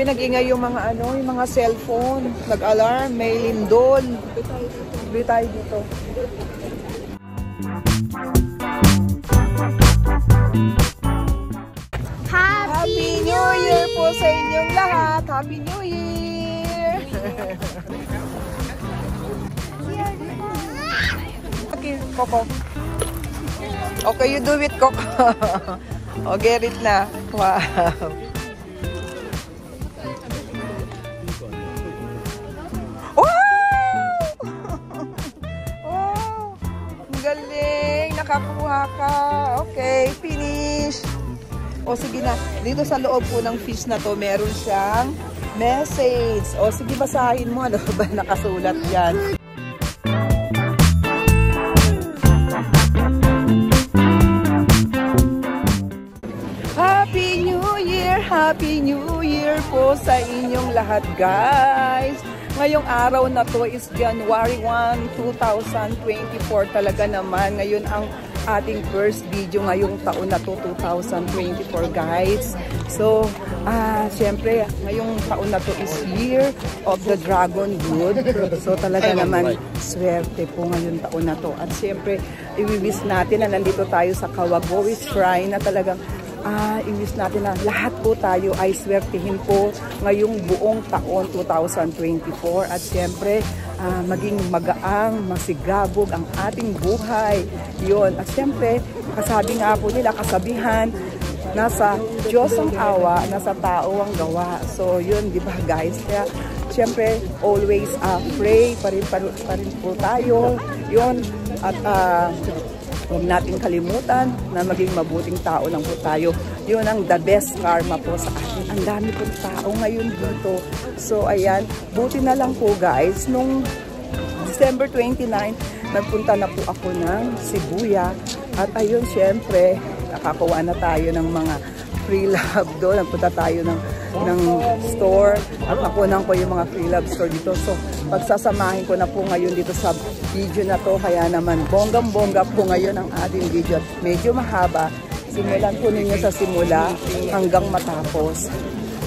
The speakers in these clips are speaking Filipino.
Nag-ingay yung mga yung mga cellphone, nag-alarm, may lindol. Bili tayo dito. Happy New Year po sa inyong lahat. Happy New Year. Okay, Coco. Okay, you do it, Coco. O, get it na. Wow. Nakakuha ka. Okay, finish. O sige na, dito sa loob po ng fish na to, meron siyang message. O sige, basahin mo. Ano ba nakasulat yan? Happy New Year! Happy New Year po sa inyong lahat, guys! Ngayong araw na to is January 1, 2024 talaga naman. Ngayon ang ating first video ngayong taon na to, 2024, guys. So, syempre, ngayong taon na to is Year of the Dragon Good. So, talaga naman, swerte po ngayong taon na to. At syempre, i-wish natin na nandito tayo sa Kawagoe Shrine na talagang i-wish natin na lahat po tayo ay swertihin po ngayong buong taon 2024 at siyempre maging magaang, masigabog ang ating buhay. Yun. At siyempre, kasabi nga po nila, kasabihan, nasa Diyos ang awa, nasa tao ang gawa. So yun, di ba guys? Kaya siyempre, always pray pa rin po tayo. Yun. At huwag natin kalimutan na maging mabuting tao lang po tayo. Yun ang the best karma po sa atin. Ang dami pong tao ngayon dito. So, ayan. Buti na lang po guys. Nung December 29, nagpunta na po ako ng Shibuya. At ayun, syempre, nakakuha na tayo ng mga free love doon. Nagpunta tayo ng store. At nakunan ko yung mga free love store dito. So, pagsasamahin ko na po ngayon dito sa video na to. Kaya naman, bonggang-bongga po ngayon ang ating video. Medyo mahaba. Simulan po ninyo sa simula hanggang matapos.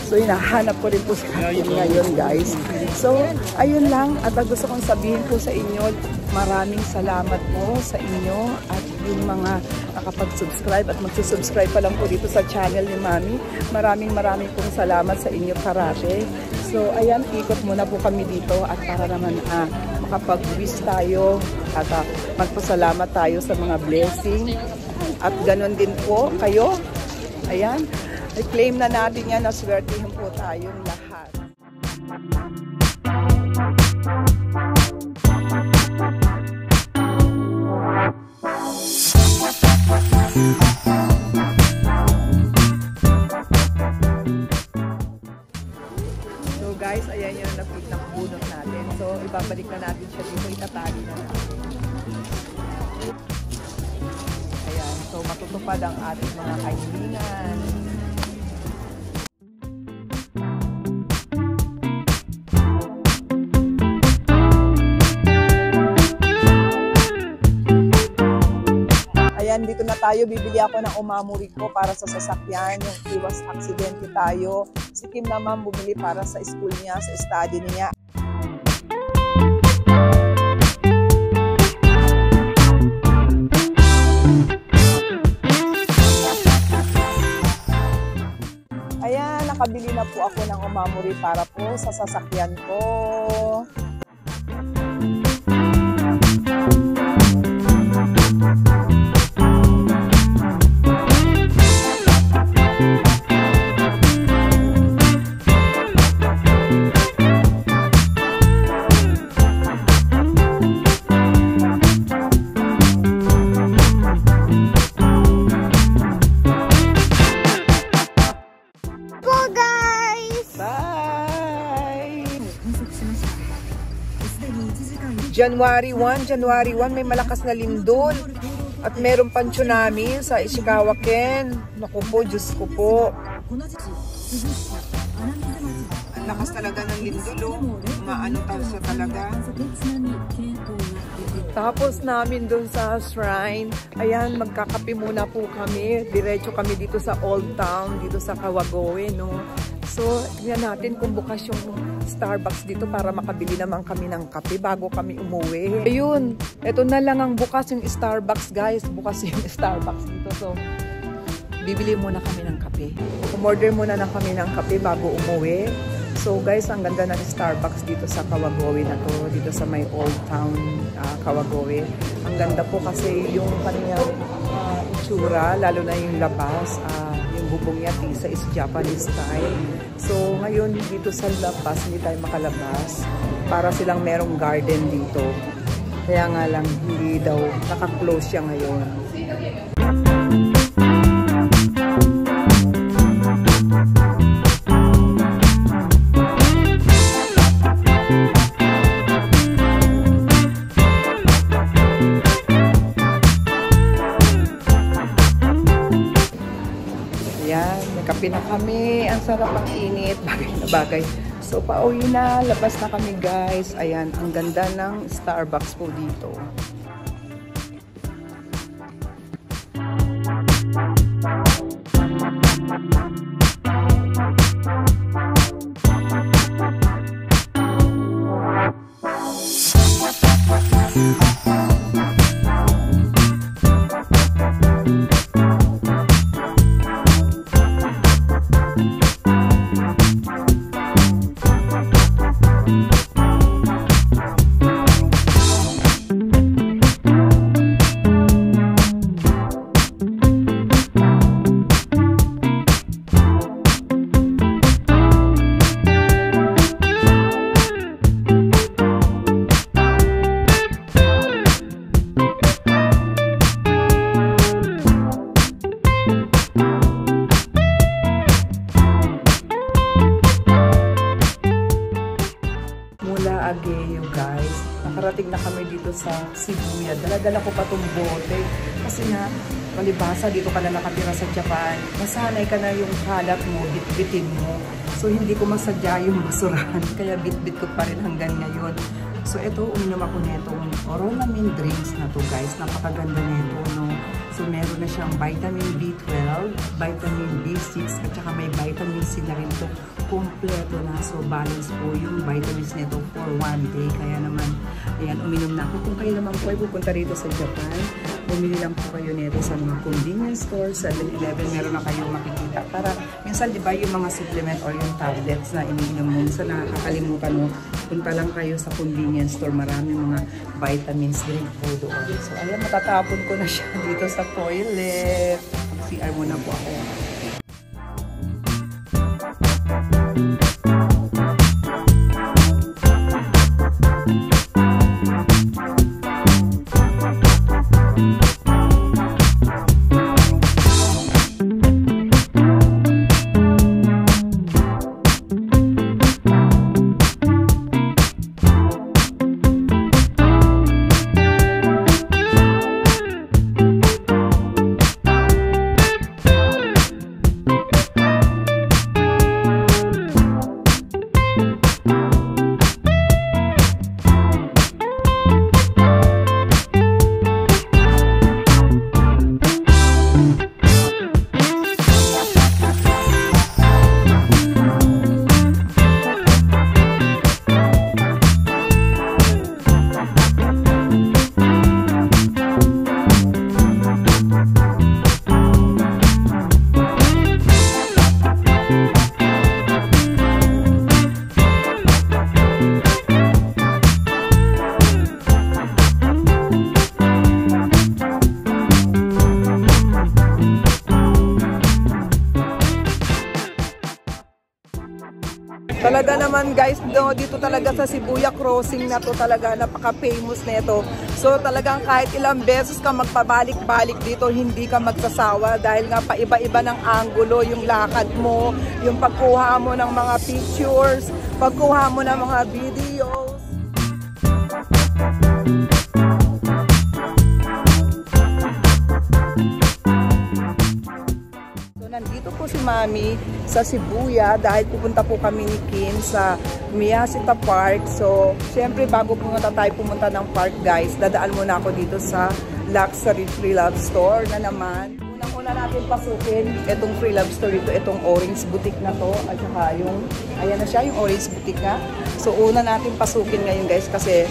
So, hinahanap ko rin po sa atin ngayon, guys. So, ayun lang. At gusto kong sabihin po sa inyo, maraming salamat po sa inyo at yung mga nakapag-subscribe at magsusubscribe pa lang po dito sa channel ni Mami. Maraming pong salamat sa inyo parate. So, ayan, ikot muna po kami dito at para naman makapag-wish tayo at magpasalamat tayo sa mga blessing. At ganun din po kayo. Ayan. I-claim na natin yan na swertihin po tayong lahat. So guys, ayan yung nakabunot natin. So ibabalik na natin siya dito. Itatali na natin. So, matutupad ang ating mga kaibigan. Ayan, dito na tayo. Bibili ako ng umamuri ko para sa sasakyan. Yung iwas aksidente tayo. Si Kim naman bumili para sa school niya, sa study niya. Nakabili na po ako ng umamuri para po sa sasakyan ko. January 1, may malakas na lindol. At meron pang tsunami sa Ishikawa Ken. Naku po, Diyos ko po. Ang lakas talaga ng lindol. Maano sa talaga. Tapos namin doon sa shrine, ayan, magkakape muna po kami. Diretso kami dito sa Old Town, dito sa Kawagoe, no? So, tingnan natin kung bukas yung Starbucks dito para makabili naman kami ng kape bago kami umuwi. Ayun, eto na lang ang bukas yung Starbucks, guys. Bukas yung Starbucks dito. So, bibili muna kami ng kape. Umorder muna na kami ng kape bago umuwi. So guys, ang ganda ng Starbucks dito sa Kawagoe na to, dito sa may Old Town Kawagoe. Ang ganda po kasi yung kanyang itsura, lalo na yung labas, yung bubong niya, tisa is Japanese style. So ngayon dito sa labas, hindi tayo makalabas. Para silang merong garden dito. Kaya nga lang, hindi daw, naka-close siya ngayon. Kape na kami. Ang sarap ang init. Bagay na bagay. So, pauwi na. Labas na kami, guys. Ayan, ang ganda ng Starbucks po dito. Ageo, guys. Nakarating na kami dito sa Shibuya. Dala-dala ko pa itong bote. Kasi nga, palibasa, dito ka na nakatira sa Japan. Masanay ka na yung kalat mo, bit-bitin mo. So, hindi ko masadya yung basurahan. Kaya bit-bit ko pa rin hanggang ngayon. So, ito, uminom ako netong Oronamin drinks na to, guys. Napakaganda nito, no? So, meron na siyang vitamin B12, vitamin B6, at saka may vitamin C na rin to. Kompleto na. So, balance po yung vitamins nito for one day. Kaya naman, ayan, uminom na ako. Kung kayo naman po ay pupunta rito sa Japan, bumili lang po kayo nito sa mga convenience store, 7-Eleven, meron na kayong makikita. Para, minsan, di ba, yung mga supplement or yung tablets na iniinom mo, minsan nakakalimutan mo, punta lang kayo sa convenience store, marami mga vitamins drink po doon. So, ayan, matatapon ko na siya dito sa toilet. CR muna po ako. Talaga naman guys, no, dito talaga sa Shibuya Crossing na to talaga napaka-famous nito. So talagang kahit ilang beses ka magpabalik-balik dito, hindi ka magsasawa dahil nga paiba-iba ng angulo yung lakad mo, yung pagkuha mo ng mga pictures, pagkuha mo ng mga videos. si Mami sa Shibuya dahil pupunta po kami ni Kim sa Miyashita Park. So, syempre bago pumunta ng park guys, dadaan muna ako dito sa Luxury Free Love Store na naman. Unang-una natin pasukin itong Free Love Store dito, itong Orange Boutique na to, at saka yung, ayan na siya, yung Orange Boutique nga. So, una natin pasukin ngayon guys kasi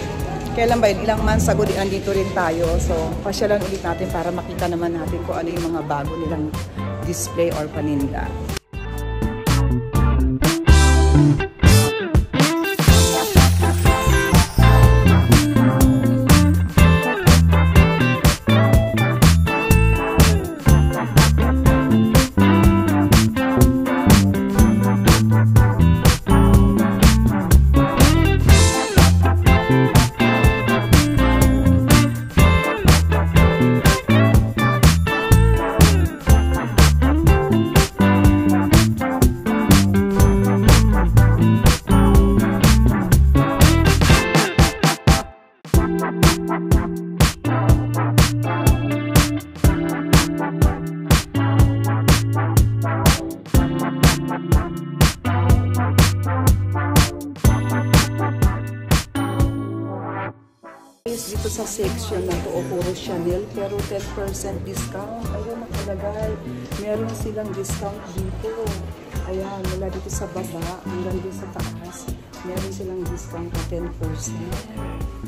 kailan ba yun? Ilang months ago andito rin tayo. So, pasyalan ulit natin para makita naman natin kung ano yung mga bago nilang display or paninda. Dito sa section na to, puro Chanel, pero 10% discount. Ayun, nakalagay. Meron silang discount dito. Ayan, mula dito sa baba, hanggang dito sa taas. Meron silang discount na 10%.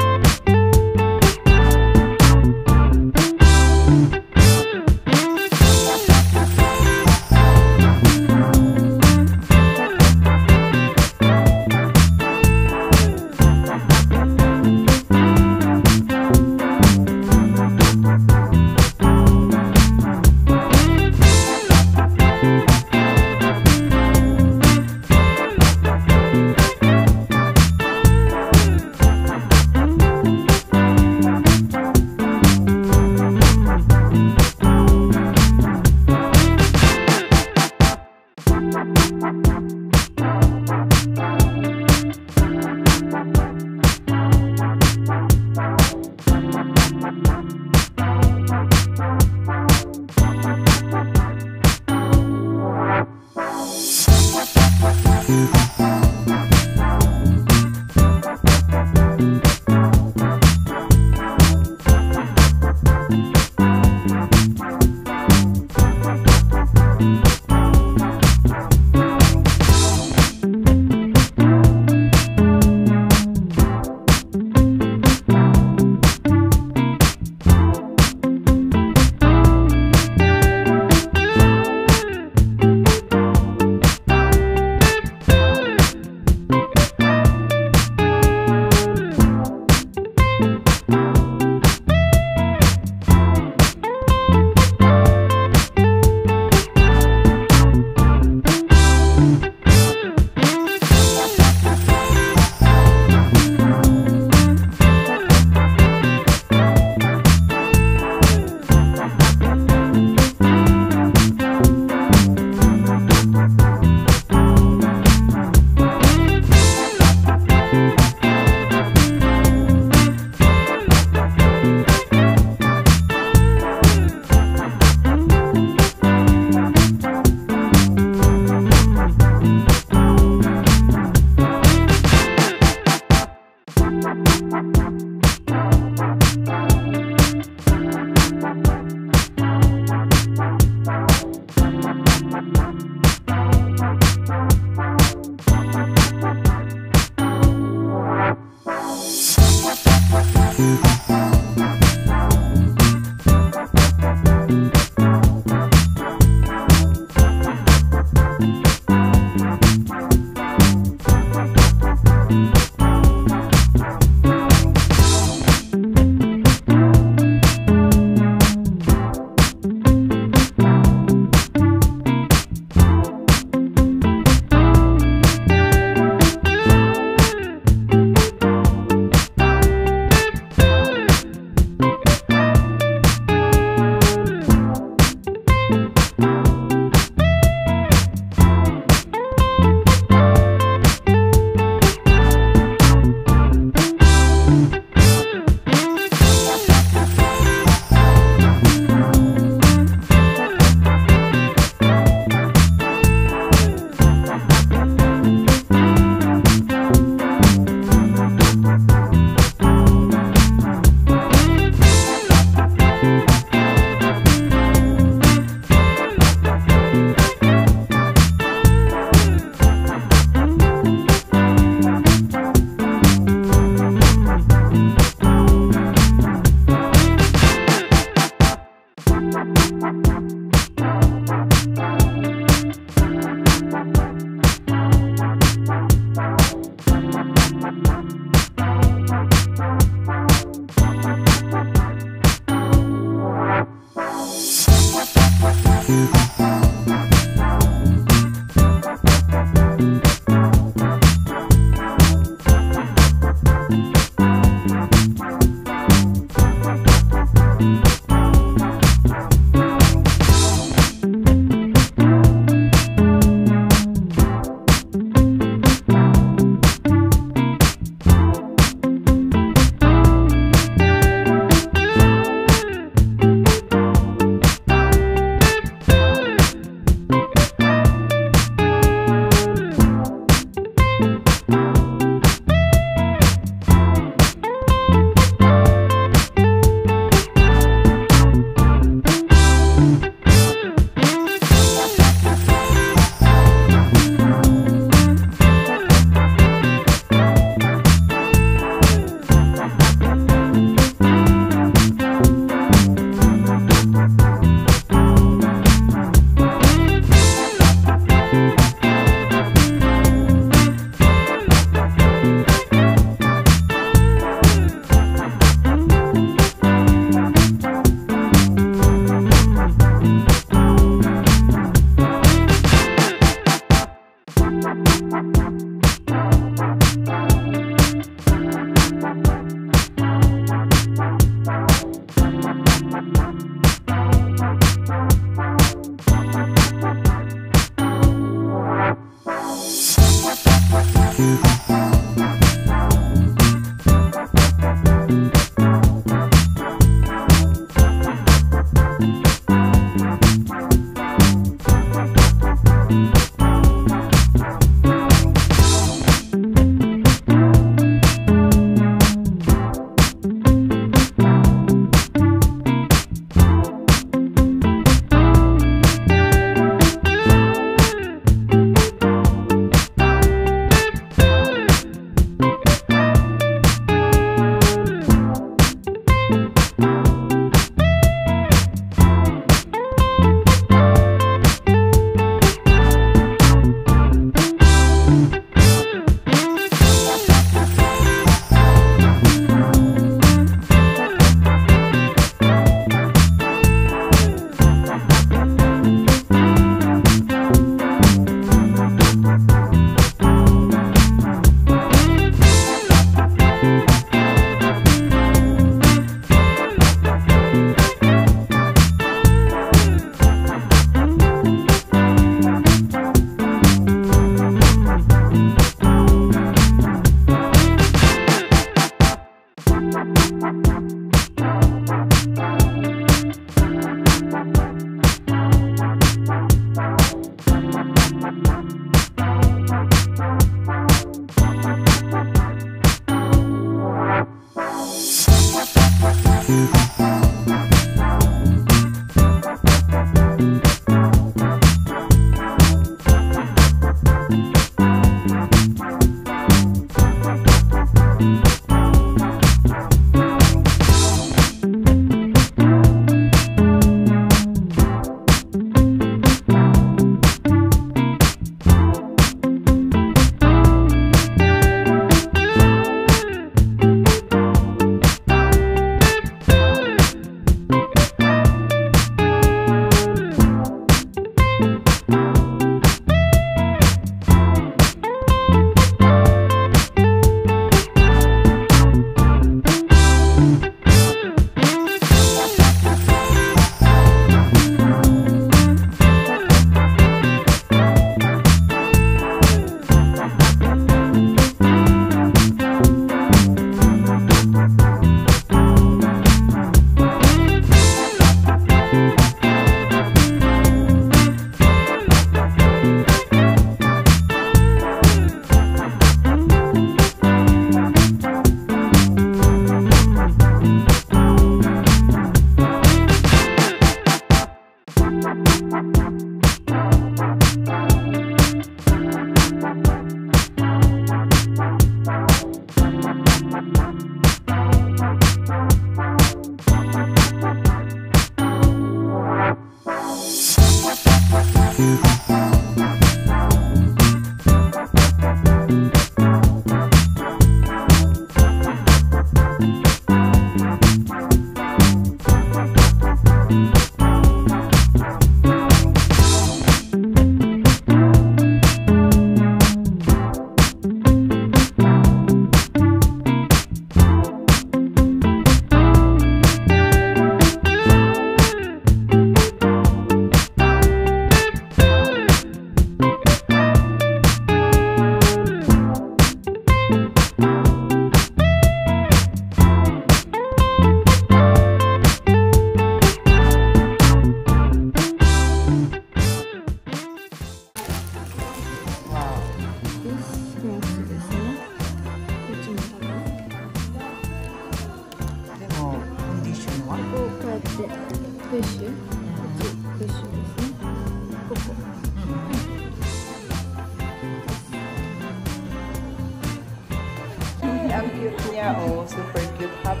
Ang cute niya, oh, super cute. Half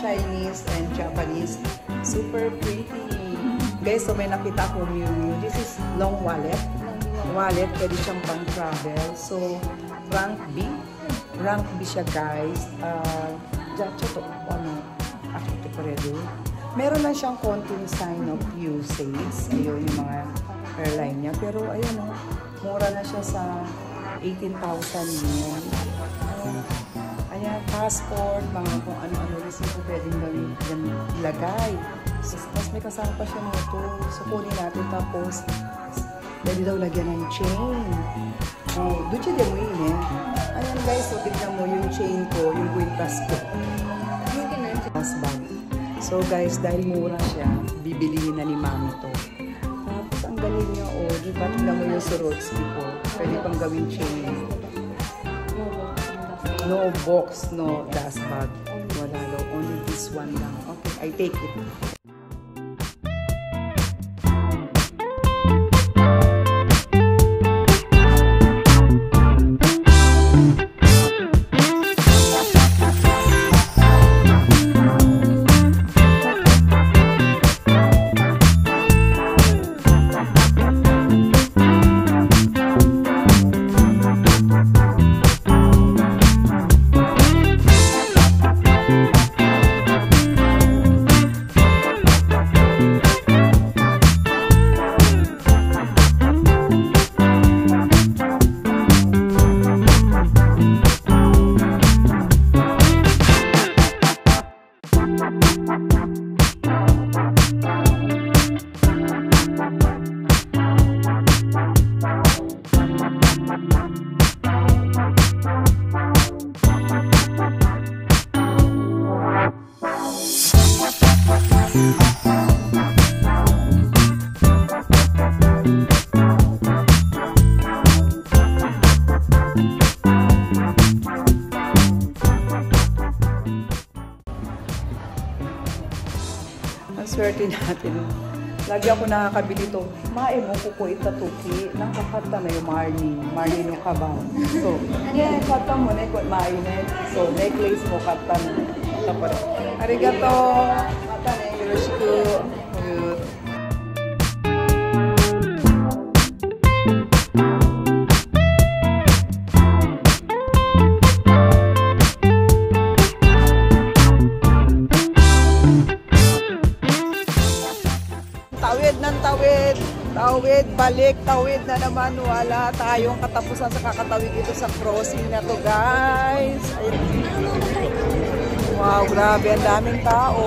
Chinese and Japanese. Super pretty. Guys, so may nakita ko Miu. This is long wallet. Wallet, pwede siyang pang travel. So, rank B. Rank B siya, guys. Ito, ano, ito pa rin. Meron lang siyang konting sign of usage. Ayun yung mga airline niya. Pero, ayun, oh, mura na siya sa 18,000 yun. Ayan, passport, mga kung ano-ano resibo pwedeng ilagay. Tapos may kasama pa siya motor. So, kunin natin tapos pwede daw lagyan ng chain. Oh, doon siya din mo yun eh. Ayan guys, so tignan mo yung chain ko, yung kwintas ko. Bag. So guys, dahil mura siya, bibilihin na ni Mami to. Tapos ang galing niya, oh, di ba? Tignan mo yung Swarovski ko. Pwede pang gawin chain. No box, no dust bag. Wala daw. Only this one lang. Okay, I take it. Swerte natin. Lagi ako nakakabili ito. Mae mo ko itatuki. Nakakata na yung Marnie yung kabaw. So, yeah, kata mo na yung mainit. So, necklace mo kata na. Arigato. Mata na yung yoroshiku. Tawid, balik, tawid na naman. Wala tayong katapusan sa kakatawid dito sa crossing na to, guys. Wow, grabe, ang daming tao.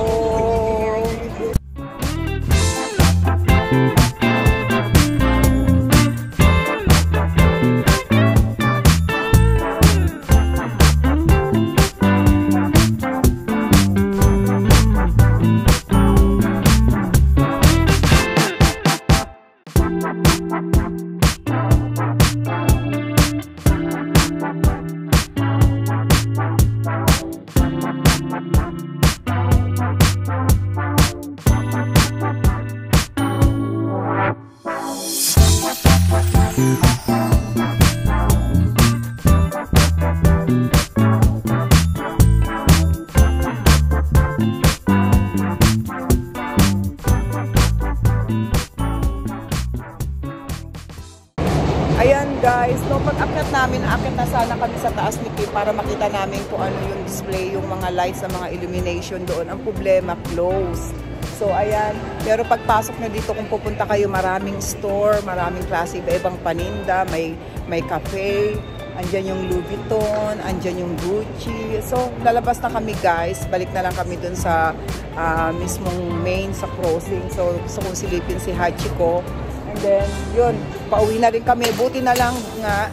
Ayan guys, no, pag-akyat namin, akyat na sana kami sa taas ni Kim para makita namin kung ano yung display, yung mga lights, mga illumination doon. Ang problema, closed. So ayan, pero pagpasok nyo dito kung pupunta kayo, maraming store, maraming klase, iba-ibang paninda, may cafe, andyan yung Louis Vuitton, andyan yung Gucci. So lalabas na kami guys, balik na lang kami dun sa mismong main sa crossing. So gusto kong silipin si Hachiko. And then, yun, pauwi na rin kami. Buti na lang nga,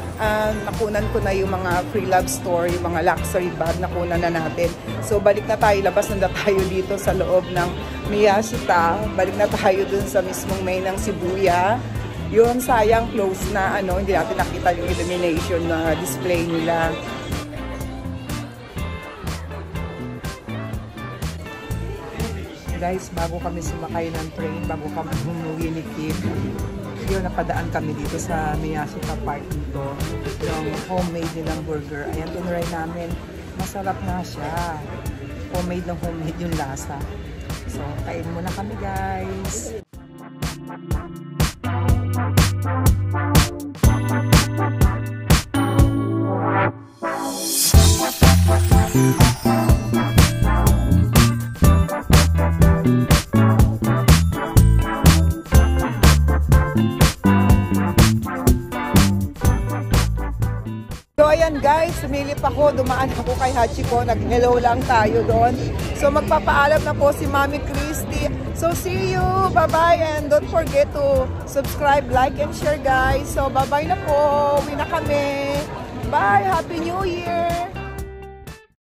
nakunan ko na yung mga free love store, yung mga luxury bag, nakunan na natin. So, balik na tayo, labas na tayo dito sa loob ng Miyashita. Balik na tayo dun sa mismong main ng Shibuya. Yun, sayang, close na, hindi natin nakita yung illumination na display nila. Guys, bago kami sumakay ng train, bago kami bumuwi ni Kim, yun, napadaan kami dito sa Miyashita Park dito. Yung homemade nilang burger. Ayan, tinry namin. Masarap na siya. Homemade ng homemade yung lasa. So, kain muna kami guys. ayan guys, sumilip ako, dumaan ako kay Hachiko, nag-hello lang tayo doon. So magpapaalam na po si Mami Christy. So see you, bye-bye, and don't forget to subscribe, like, and share guys. So bye-bye na po, uwi na kami. Bye, Happy New Year!